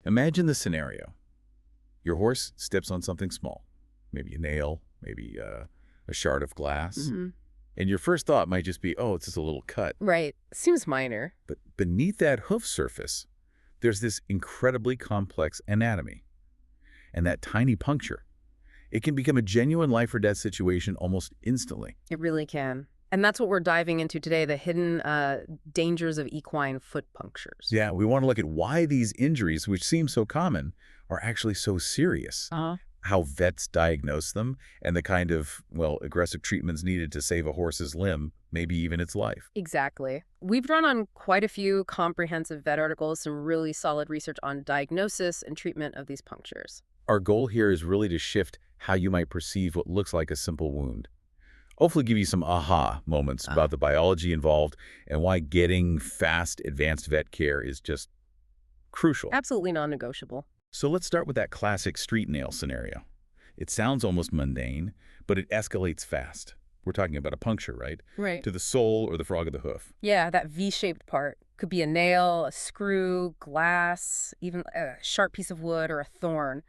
Imagine the scenario. Your horse steps on something small, maybe a nail, maybe a shard of glass. Hmm. And your first thought might just be, oh, it's just a little cut. Right. Seems minor. But beneath that hoof surface, there's this incredibly complex anatomy. And that tiny puncture, it can become a genuine life or death situation almost instantly. It really can. And that's what we're diving into today, the hidden dangers of equine foot punctures. Yeah, we want to look at why these injuries, which seem so common, are actually so serious. How vets diagnose them, and the kind of, well, aggressive treatments needed to save a horse's limb, maybe even its life. Exactly. We've run on quite a few comprehensive vet articles, some really solid research on diagnosis and treatment of these punctures. Our goal here is really to shift how you might perceive what looks like a simple wound. Hopefully give you some aha moments about the biology involved and why getting fast, advanced vet care is just crucial. Absolutely non-negotiable. So let's start with that classic street nail scenario. It sounds almost mundane, but it escalates fast. We're talking about a puncture, right? Right. To the sole or the frog of the hoof. Yeah, that V-shaped part. Could be a nail, a screw, glass, even a sharp piece of wood or a thorn.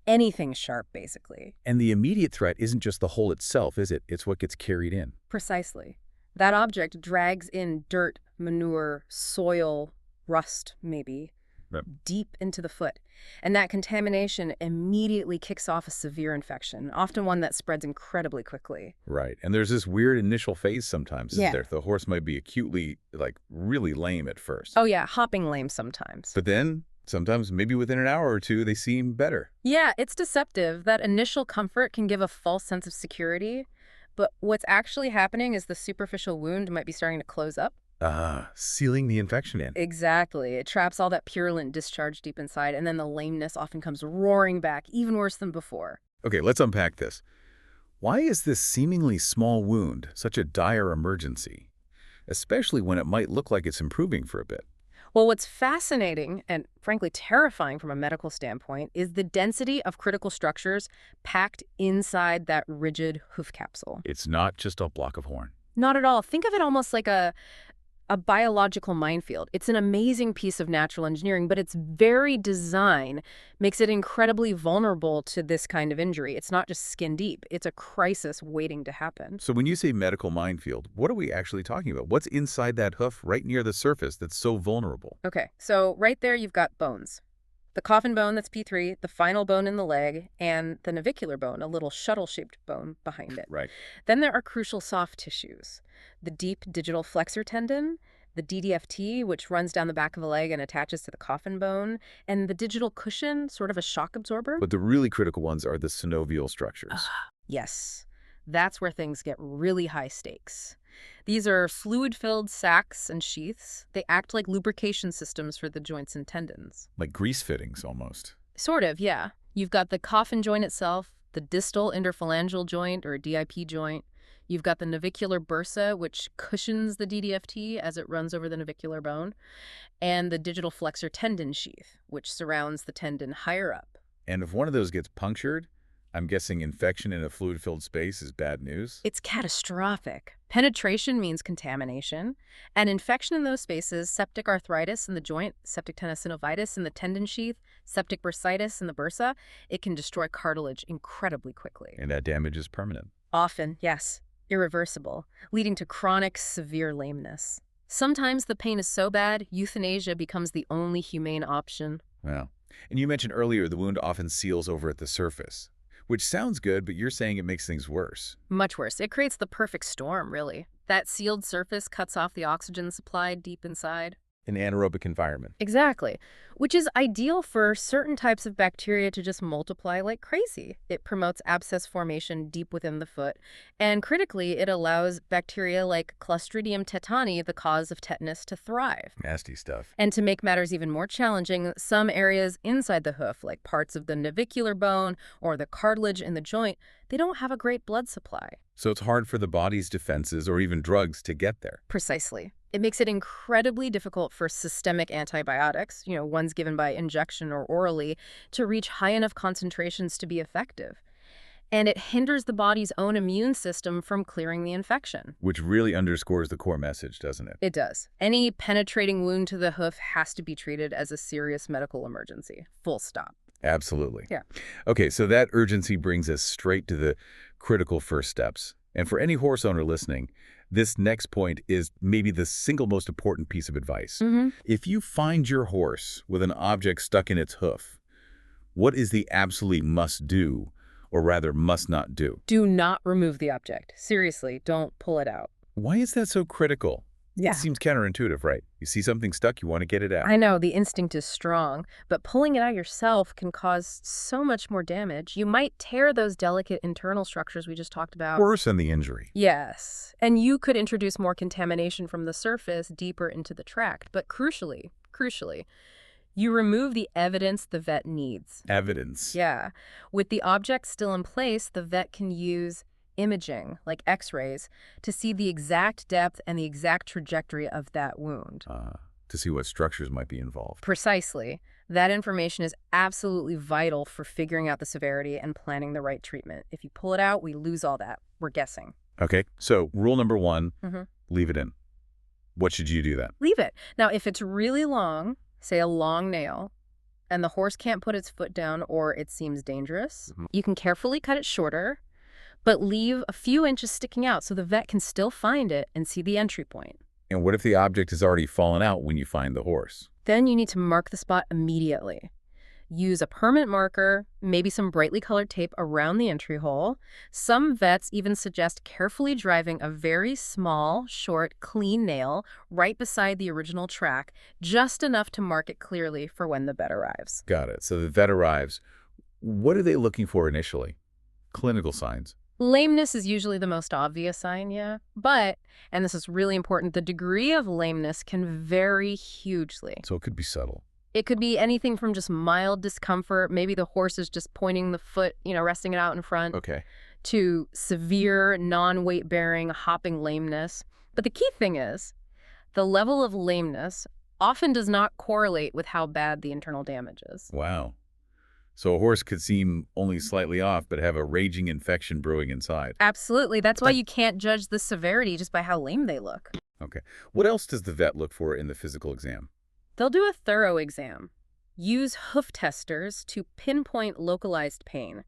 Anything sharp, basically. And the immediate threat isn't just the hole itself, is it? It's what gets carried in. Precisely. That object drags in dirt, manure, soil, rust, maybe, Right. deep into the foot. And that contamination immediately kicks off a severe infection, often one that spreads incredibly quickly. Right. And there's this weird initial phase sometimes, isn't Yeah. there? The horse might be acutely, really lame at first. Oh yeah, hopping lame sometimes. But then, sometimes, maybe within an hour or two, they seem better. Yeah, it's deceptive. That initial comfort can give a false sense of security. But what's actually happening is the superficial wound might be starting to close up. Sealing the infection in. Exactly. It traps all that purulent discharge deep inside, and then the lameness often comes roaring back, even worse than before. Okay, let's unpack this. Why is this seemingly small wound such a dire emergency, especially when it might look like it's improving for a bit? Well, what's fascinating and frankly terrifying from a medical standpoint is the density of critical structures packed inside that rigid hoof capsule. It's not just a block of horn. Not at all. Think of it almost like a biological minefield. It's an amazing piece of natural engineering, but its very design makes it incredibly vulnerable to this kind of injury. It's not just skin deep. It's a crisis waiting to happen. So when you say medical minefield, what are we actually talking about? What's inside that hoof right near the surface that's so vulnerable? Okay, so right there you've got bones. The coffin bone, that's P3, the final bone in the leg, and the navicular bone, a little shuttle-shaped bone behind it. Right. Then there are crucial soft tissues. The deep digital flexor tendon, the DDFT, which runs down the back of the leg and attaches to the coffin bone, and the digital cushion, sort of a shock absorber. But the really critical ones are the synovial structures. Yes, that's where things get really high stakes. These are fluid-filled sacs and sheaths. They act like lubrication systems for the joints and tendons. Like grease fittings, almost. Sort of, yeah. You've got the coffin joint itself, the distal interphalangeal joint, or DIP joint. You've got the navicular bursa, which cushions the DDFT as it runs over the navicular bone, and the digital flexor tendon sheath, which surrounds the tendon higher up. And if one of those gets punctured, I'm guessing infection in a fluid-filled space is bad news? It's catastrophic. Penetration means contamination, and infection in those spaces, septic arthritis in the joint, septic tenosynovitis in the tendon sheath, septic bursitis in the bursa, it can destroy cartilage incredibly quickly. And that damage is permanent. Often, yes, irreversible, leading to chronic, severe lameness. Sometimes the pain is so bad, euthanasia becomes the only humane option. Wow. And you mentioned earlier the wound often seals over at the surface, which sounds good, but you're saying it makes things worse. Much worse. It creates the perfect storm, really. That sealed surface cuts off the oxygen supply deep inside. An anaerobic environment. Exactly, which is ideal for certain types of bacteria to just multiply like crazy. It promotes abscess formation deep within the foot, and critically, it allows bacteria like Clostridium tetani, the cause of tetanus, to thrive. Nasty stuff. And to make matters even more challenging, some areas inside the hoof, like parts of the navicular bone or the cartilage in the joint, they don't have a great blood supply. So it's hard for the body's defenses or even drugs to get there. Precisely. It makes it incredibly difficult for systemic antibiotics, ones given by injection or orally, to reach high enough concentrations to be effective. and it hinders the body's own immune system from clearing the infection. Which really underscores the core message, doesn't it? It does. Any penetrating wound to the hoof has to be treated as a serious medical emergency. Full stop. Absolutely. Yeah. Okay, so that urgency brings us straight to the critical first steps. And for any horse owner listening, this next point is maybe the single most important piece of advice. If you find your horse with an object stuck in its hoof, what is the absolute must-do, or rather must not do? Do not remove the object. Seriously, don't pull it out. Why is that so critical? Yeah. It seems counterintuitive, right? You see something stuck, you want to get it out. I know, the instinct is strong, but pulling it out yourself can cause so much more damage. You might tear those delicate internal structures we just talked about. Worse than the injury. Yes, and you could introduce more contamination from the surface deeper into the tract. But crucially, you remove the evidence the vet needs. Evidence. Yeah. With the object still in place, the vet can use imaging, like x-rays, to see the exact depth and the exact trajectory of that wound. To see what structures might be involved. Precisely. That information is absolutely vital for figuring out the severity and planning the right treatment. If you pull it out, we lose all that. We're guessing. Okay, so rule number one, leave it in. What should you do then? Leave it. Now, if it's really long, say a long nail, and the horse can't put its foot down or it seems dangerous, you can carefully cut it shorter, but leave a few inches sticking out so the vet can still find it and see the entry point. And what if the object has already fallen out when you find the horse? Then you need to mark the spot immediately. Use a permanent marker, maybe some brightly colored tape around the entry hole. Some vets even suggest carefully driving a very small, short, clean nail right beside the original track, just enough to mark it clearly for when the vet arrives. Got it. So the vet arrives. What are they looking for initially? Clinical signs. Lameness is usually the most obvious sign, yeah. But, and this is really important, the degree of lameness can vary hugely. So it could be subtle. It could be anything from just mild discomfort, maybe the horse is just pointing the foot, resting it out in front, to severe, non-weight-bearing, hopping lameness. But the key thing is, the level of lameness often does not correlate with how bad the internal damage is. Wow. So a horse could seem only slightly off, but have a raging infection brewing inside. Absolutely. That's why you can't judge the severity just by how lame they look. Okay. What else does the vet look for in the physical exam? They'll do a thorough exam. Use hoof testers to pinpoint localized pain.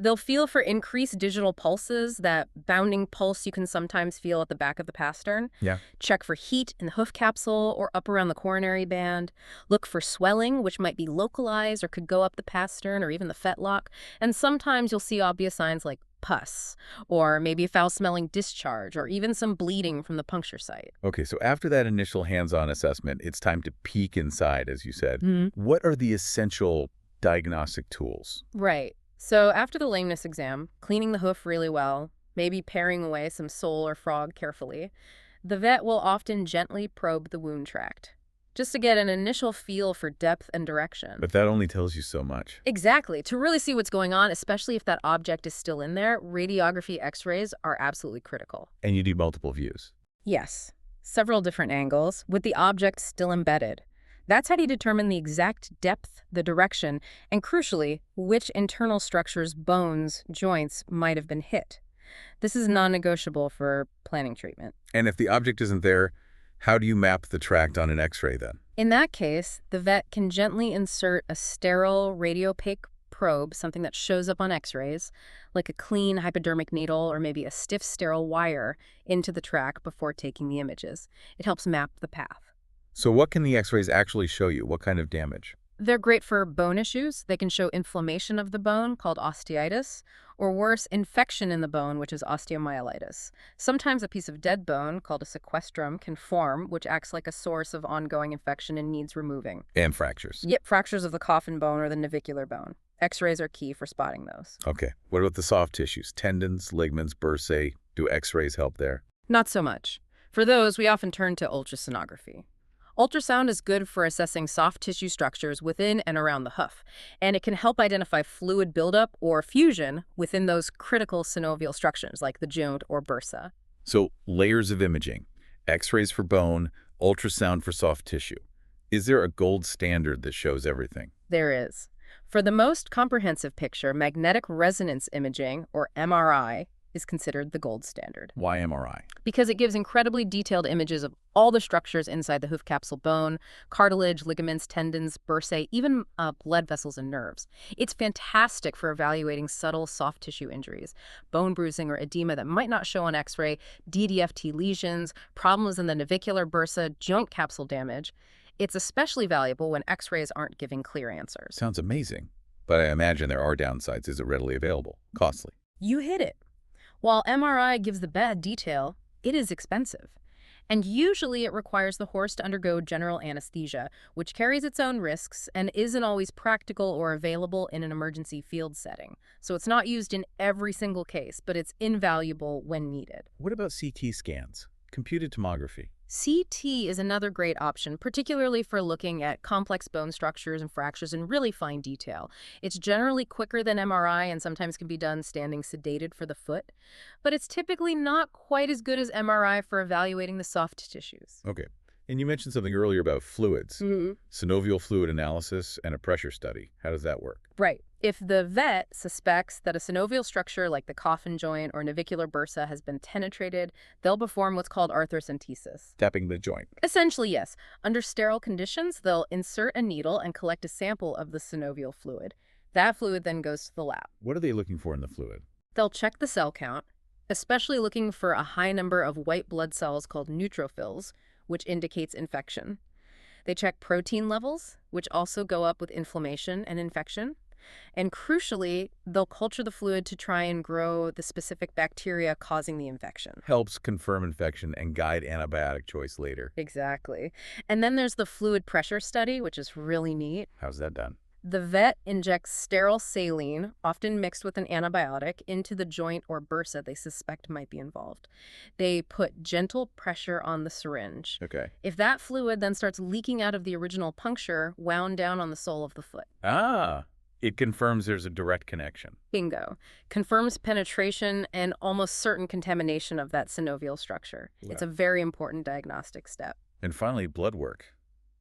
They'll feel for increased digital pulses, that bounding pulse you can sometimes feel at the back of the pastern. Yeah. Check for heat in the hoof capsule or up around the coronary band. Look for swelling, which might be localized or could go up the pastern or even the fetlock. And sometimes you'll see obvious signs like pus, or maybe a foul-smelling discharge, or even some bleeding from the puncture site. Okay, so after that initial hands-on assessment, it's time to peek inside, as you said. What are the essential diagnostic tools? Right. So after the lameness exam, cleaning the hoof really well, maybe paring away some sole or frog carefully, the vet will often gently probe the wound tract, just to get an initial feel for depth and direction. But that only tells you so much. Exactly. To really see what's going on, especially if that object is still in there, radiography x-rays are absolutely critical. And you need multiple views. Yes. Several different angles, with the object still embedded. That's how you determine the exact depth, the direction, and crucially, which internal structures, bones, joints might have been hit. This is non-negotiable for planning treatment. And if the object isn't there, how do you map the tract on an x-ray then? In that case, the vet can gently insert a sterile radiopaque probe, something that shows up on x-rays, like a clean hypodermic needle or maybe a stiff sterile wire, into the tract before taking the images. It helps map the path. So what can the x-rays actually show you? What kind of damage? They're great for bone issues. They can show inflammation of the bone, called osteitis, or worse, infection in the bone, which is osteomyelitis. Sometimes a piece of dead bone, called a sequestrum, can form, which acts like a source of ongoing infection and needs removing. And fractures. Yep, fractures of the coffin bone or the navicular bone. X-rays are key for spotting those. Okay. What about the soft tissues? Tendons, ligaments, bursae? Do x-rays help there? Not so much. For those, we often turn to ultrasonography. Ultrasound is good for assessing soft tissue structures within and around the hoof, and it can help identify fluid buildup or fusion within those critical synovial structures like the joint or bursa. So layers of imaging, x-rays for bone, ultrasound for soft tissue. Is there a gold standard that shows everything? There is. For the most comprehensive picture, magnetic resonance imaging, or MRI, is considered the gold standard Why MRI? because it gives incredibly detailed images of all the structures inside the hoof capsule bone, cartilage, ligaments, tendons, bursae, even blood vessels and nerves. It's fantastic for evaluating subtle soft tissue injuries, bone bruising or edema that might not show on X-ray, DDFT lesions, problems in the navicular bursa, joint capsule damage. It's especially valuable when X-rays aren't giving clear answers. Sounds amazing. But I imagine there are downsides. Is it readily available? Costly? You hit it. While MRI gives the bad detail, it is expensive. And usually it requires the horse to undergo general anesthesia, which carries its own risks and isn't always practical or available in an emergency field setting. So it's not used in every single case, but it's invaluable when needed. What about CT scans? Computed tomography? CT is another great option, particularly for looking at complex bone structures and fractures in really fine detail. It's generally quicker than MRI and sometimes can be done standing sedated for the foot, but it's typically not quite as good as MRI for evaluating the soft tissues. Okay. And you mentioned something earlier about fluids. Synovial fluid analysis and a pressure study. How does that work? Right. If the vet suspects that a synovial structure like the coffin joint or navicular bursa has been penetrated, they'll perform what's called arthrocentesis. Tapping the joint. Essentially, yes. Under sterile conditions, they'll insert a needle and collect a sample of the synovial fluid. That fluid then goes to the lab. What are they looking for in the fluid? They'll check the cell count, especially looking for a high number of white blood cells called neutrophils, which indicates infection. They check protein levels, which also go up with inflammation and infection. And crucially, they'll culture the fluid to try and grow the specific bacteria causing the infection. Helps confirm infection and guide antibiotic choice later. Exactly. And then there's the fluid pressure study, which is really neat. How's that done? The vet injects sterile saline, often mixed with an antibiotic, into the joint or bursa they suspect might be involved. They put gentle pressure on the syringe. Okay. If that fluid then starts leaking out of the original puncture, wound down on the sole of the foot. Ah, it confirms there's a direct connection. Bingo. Confirms penetration and almost certain contamination of that synovial structure. Wow. It's a very important diagnostic step. And finally, blood work.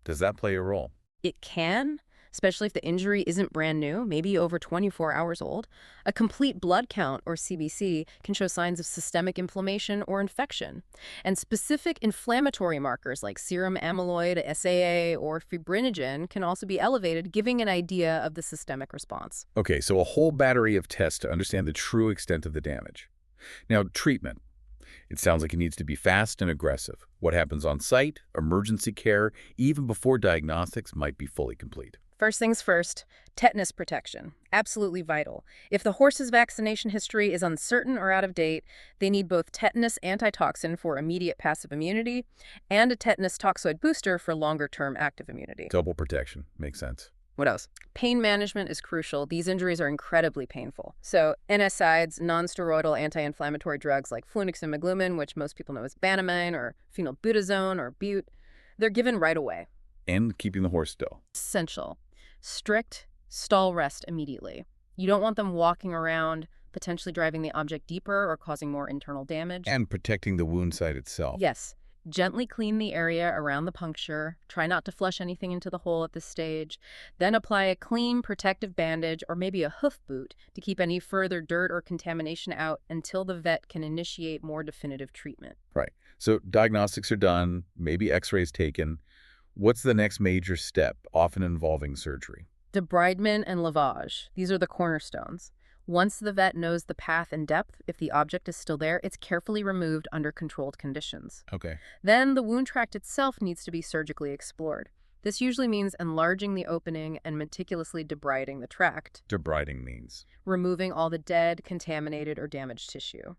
Does that play a role? It can, especially if the injury isn't brand new, maybe over 24 hours old. A complete blood count, or CBC, can show signs of systemic inflammation or infection. And specific inflammatory markers like serum amyloid, SAA, or fibrinogen can also be elevated, giving an idea of the systemic response. Okay, so a whole battery of tests to understand the true extent of the damage. Now, treatment. It sounds like it needs to be fast and aggressive. What happens on site, emergency care, even before diagnostics might be fully complete. First things first, tetanus protection. Absolutely vital. If the horse's vaccination history is uncertain or out of date, they need both tetanus antitoxin for immediate passive immunity and a tetanus toxoid booster for longer-term active immunity. Double protection. Makes sense. What else? Pain management is crucial. These injuries are incredibly painful. So NSAIDs, non-steroidal anti-inflammatory drugs like fluniximab, which most people know as Banamine or phenylbutazone or Bute, they're given right away. And keeping the horse still. Essential. Strict stall rest immediately. You don't want them walking around, potentially driving the object deeper or causing more internal damage. And protecting the wound site itself. Yes. Gently clean the area around the puncture. Try not to flush anything into the hole at this stage. Then apply a clean protective bandage or maybe a hoof boot to keep any further dirt or contamination out until the vet can initiate more definitive treatment. Right. So diagnostics are done, maybe x-rays taken. What's the next major step, often involving surgery? Debridement and lavage. These are the cornerstones. Once the vet knows the path and depth, if the object is still there, it's carefully removed under controlled conditions. Okay. Then the wound tract itself needs to be surgically explored. This usually means enlarging the opening and meticulously debriding the tract. Debriding means? Removing all the dead, contaminated, or damaged tissue.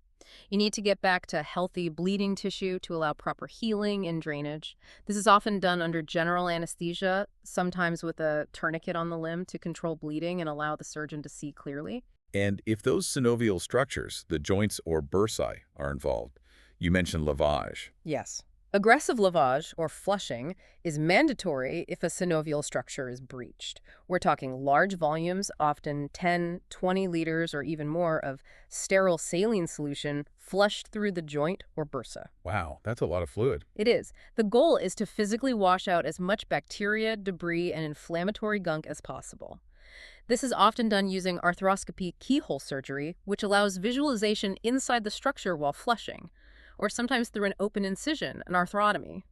You need to get back to healthy bleeding tissue to allow proper healing and drainage. This is often done under general anesthesia, sometimes with a tourniquet on the limb to control bleeding and allow the surgeon to see clearly. And if those synovial structures, the joints or bursae, are involved, you mentioned lavage. Yes. Aggressive lavage, or flushing, is mandatory if a synovial structure is breached. We're talking large volumes, often 10, 20 liters or even more of sterile saline solution flushed through the joint or bursa. Wow, that's a lot of fluid. It is. The goal is to physically wash out as much bacteria, debris, and inflammatory gunk as possible. This is often done using arthroscopy keyhole surgery, which allows visualization inside the structure while flushing, or sometimes through an open incision, an arthrotomy.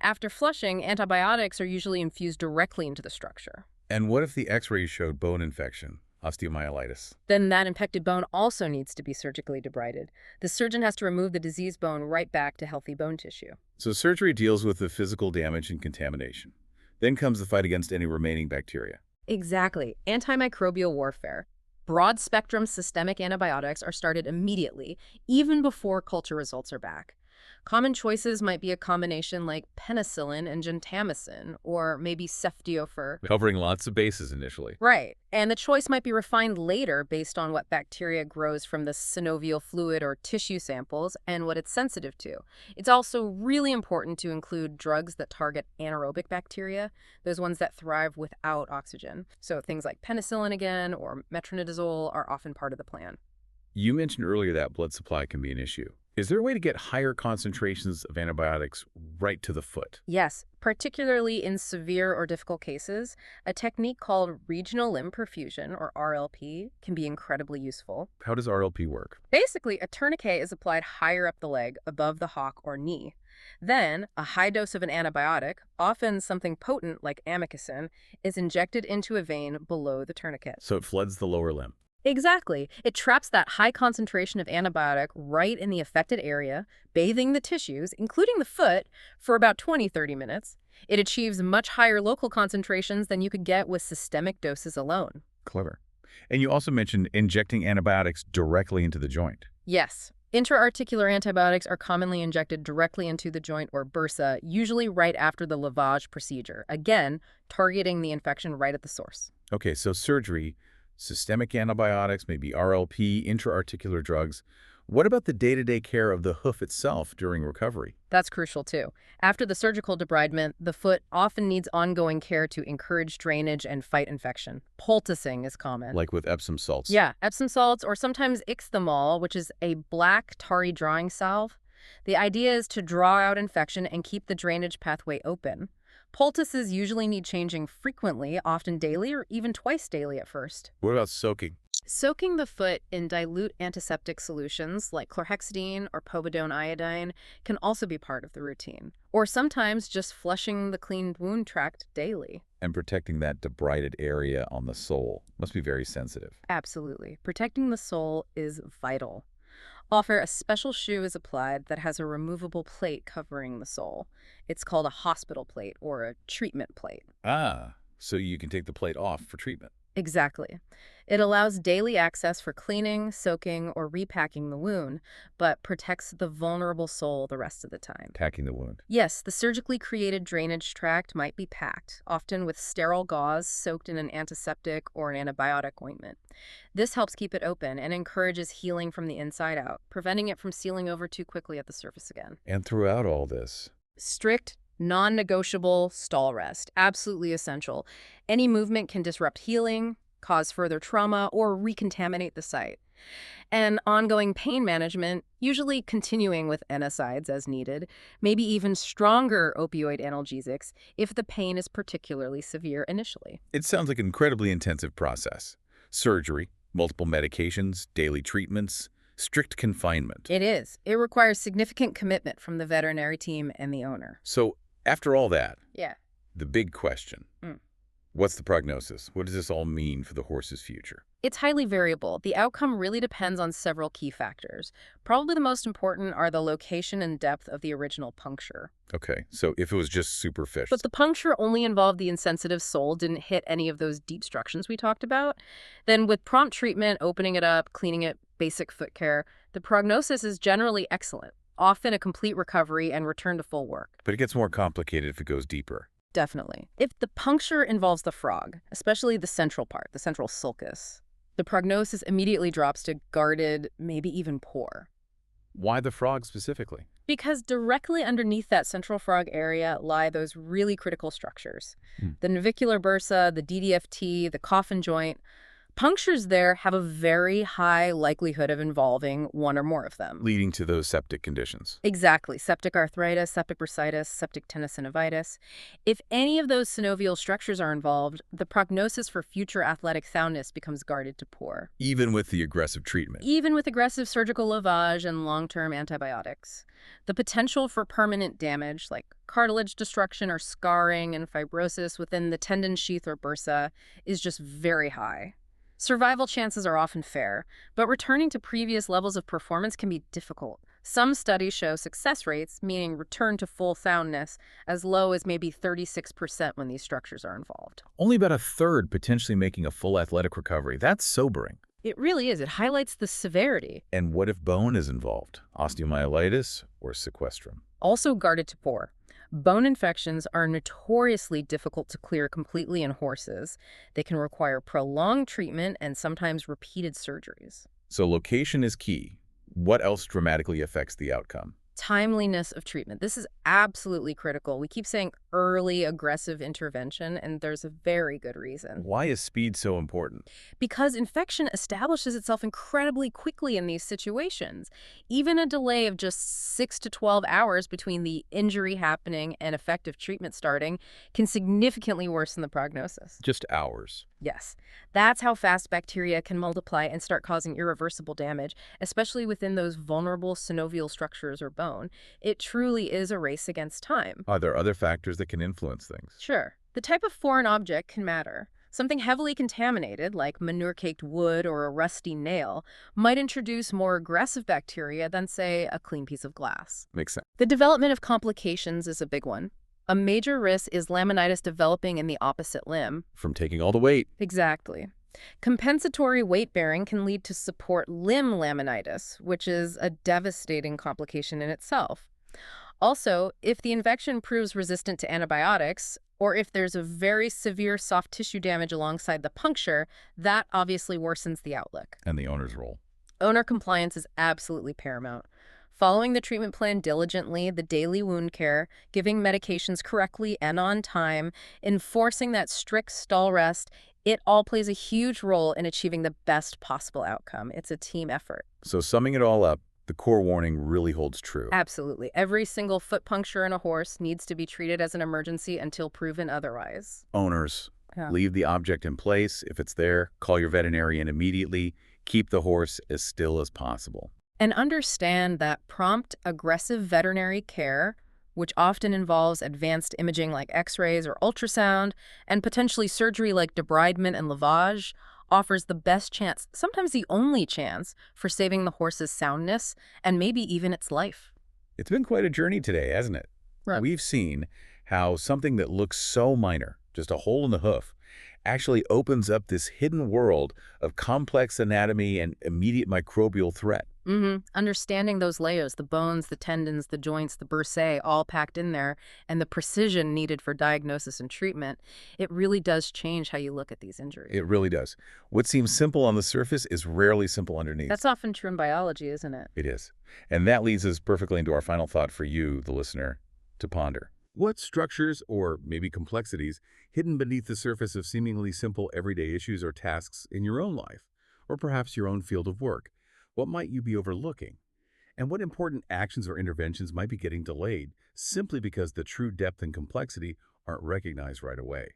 After flushing, antibiotics are usually infused directly into the structure. And what if the x-rays showed bone infection, osteomyelitis? Then that infected bone also needs to be surgically debrided. The surgeon has to remove the diseased bone right back to healthy bone tissue. So surgery deals with the physical damage and contamination. Then comes the fight against any remaining bacteria. Exactly. Antimicrobial warfare. Broad-spectrum systemic antibiotics are started immediately, even before culture results are back. Common choices might be a combination like penicillin and gentamicin, or maybe ceftiofur. Covering lots of bases initially. Right, and the choice might be refined later based on what bacteria grows from the synovial fluid or tissue samples and what it's sensitive to. It's also really important to include drugs that target anaerobic bacteria, those ones that thrive without oxygen. So things like penicillin again or metronidazole are often part of the plan. You mentioned earlier that blood supply can be an issue. Is there a way to get higher concentrations of antibiotics right to the foot? Yes, particularly in severe or difficult cases, a technique called regional limb perfusion, or RLP, can be incredibly useful. How does RLP work? Basically, a tourniquet is applied higher up the leg, above the hock or knee. Then, a high dose of an antibiotic, often something potent like amikacin, is injected into a vein below the tourniquet. So it floods the lower limb. Exactly. It traps that high concentration of antibiotic right in the affected area, bathing the tissues, including the foot, for about 20-30 minutes. It achieves much higher local concentrations than you could get with systemic doses alone. Clever. And you also mentioned injecting antibiotics directly into the joint. Yes. Intra-articular antibiotics are commonly injected directly into the joint or bursa, usually right after the lavage procedure, again, targeting the infection right at the source. Okay, so surgery, systemic antibiotics, maybe RLP, intra-articular drugs. What about the day-to-day care of the hoof itself during recovery? That's crucial too. After the surgical debridement, the foot often needs ongoing care to encourage drainage and fight infection. Poulticing is common. Like with Epsom salts? Yeah, Epsom salts or sometimes ixthymol, which is a black tarry drawing salve. The idea is to draw out infection and keep the drainage pathway open. Poultices usually need changing frequently, often daily or even twice daily at first. What about soaking? Soaking the foot in dilute antiseptic solutions like chlorhexidine or povidone iodine can also be part of the routine. Or sometimes just flushing the clean wound tract daily. And protecting that debrided area on the sole must be very sensitive. Absolutely. Protecting the sole is vital. Often a special shoe is applied that has a removable plate covering the sole. It's called a hospital plate or a treatment plate. Ah, so you can take the plate off for treatment. Exactly. It allows daily access for cleaning, soaking, or repacking the wound, but protects the vulnerable sole the rest of the time. Packing the wound. Yes, the surgically created drainage tract might be packed, often with sterile gauze soaked in an antiseptic or an antibiotic ointment. This helps keep it open and encourages healing from the inside out, preventing it from sealing over too quickly at the surface again. And throughout all this, Strict, non-negotiable stall rest, absolutely essential. Any movement can disrupt healing, cause further trauma, or recontaminate the site. And ongoing pain management, usually continuing with NSAIDs as needed, maybe even stronger opioid analgesics if the pain is particularly severe initially. it sounds like an incredibly intensive process. Surgery, multiple medications, daily treatments, strict confinement. It is. It requires significant commitment from the veterinary team and the owner. So after all that, Yeah. the big question, what's the prognosis? What does this all mean for the horse's future? It's highly variable. The outcome really depends on several key factors. Probably the most important are the location and depth of the original puncture. Okay, so if it was just superficial. But the puncture only involved the insensitive sole, didn't hit any of those deep structures we talked about. Then with prompt treatment, opening it up, cleaning it, basic foot care, the prognosis is generally excellent, often a complete recovery and return to full work. But it gets more complicated if it goes deeper. Definitely. If the puncture involves the frog, especially the central part, the central sulcus, the prognosis immediately drops to guarded, maybe even poor. Why the frog specifically? Because directly underneath that central frog area lie those really critical structures. The navicular bursa, the DDFT, the coffin joint. Punctures there have a very high likelihood of involving one or more of them. Leading to those septic conditions. Exactly. Septic arthritis, septic bursitis, septic tenosynovitis. If any of those synovial structures are involved, the prognosis for future athletic soundness becomes guarded to poor, Even with the aggressive treatment. even with aggressive surgical lavage and long-term antibiotics. The potential for permanent damage, like cartilage destruction or scarring and fibrosis within the tendon sheath or bursa, is just very high. Survival chances are often fair, but returning to previous levels of performance can be difficult. Some studies show success rates, meaning return to full soundness, as low as maybe 36% when these structures are involved. Only about a third potentially making a full athletic recovery. That's sobering. It really is. It highlights the severity. And what if bone is involved? Osteomyelitis or sequestrum? Also guarded to poor. Bone infections are notoriously difficult to clear completely in horses. They can require prolonged treatment and sometimes repeated surgeries. So location is key. What else dramatically affects the outcome? Timeliness of treatment. This is absolutely critical. We keep saying early aggressive intervention, and there's a very good reason. Why is speed so important? Because infection establishes itself incredibly quickly in these situations. Even a delay of just 6 to 12 hours between the injury happening and effective treatment starting can significantly worsen the prognosis. Just hours. Yes, that's how fast bacteria can multiply and start causing irreversible damage, especially within those vulnerable synovial structures or bone. It truly is a race against time. Are there other factors that can influence things? Sure, the type of foreign object can matter. Something heavily contaminated, like manure-caked wood or a rusty nail, might introduce more aggressive bacteria than, say, a clean piece of glass. Makes sense. The development of complications is a big one. A major risk is laminitis developing in the opposite limb. From taking all the weight. Exactly. Compensatory weight bearing can lead to support limb laminitis, which is a devastating complication in itself. Also, if the infection proves resistant to antibiotics, or if there's a very severe soft tissue damage alongside the puncture, that obviously worsens the outlook. And the owner's role. Owner compliance is absolutely paramount. Following the treatment plan diligently, the daily wound care, giving medications correctly and on time, enforcing that strict stall rest, it all plays a huge role in achieving the best possible outcome. It's a team effort. So summing it all up, the core warning really holds true. Absolutely. Every single foot puncture in a horse needs to be treated as an emergency until proven otherwise. Owners, Yeah. leave the object in place. If it's there, call your veterinarian immediately. Keep the horse as still as possible. And understand that prompt, aggressive veterinary care, which often involves advanced imaging like X-rays or ultrasound, and potentially surgery like debridement and lavage, offers the best chance, sometimes the only chance, for saving the horse's soundness and maybe even its life. It's been quite a journey today, hasn't it? Right. We've seen how something that looks so minor, just a hole in the hoof, actually opens up this hidden world of complex anatomy and immediate microbial threat. Understanding those layers, the bones, the tendons, the joints, the bursae, all packed in there, and the precision needed for diagnosis and treatment, it really does change how you look at these injuries. It really does. What seems simple on the surface is rarely simple underneath. That's often true in biology, isn't it? It is. And that leads us perfectly into our final thought for you, the listener, to ponder. What structures, or maybe complexities, hidden beneath the surface of seemingly simple everyday issues or tasks in your own life, or perhaps your own field of work? What might you be overlooking? And what important actions or interventions might be getting delayed simply because the true depth and complexity aren't recognized right away?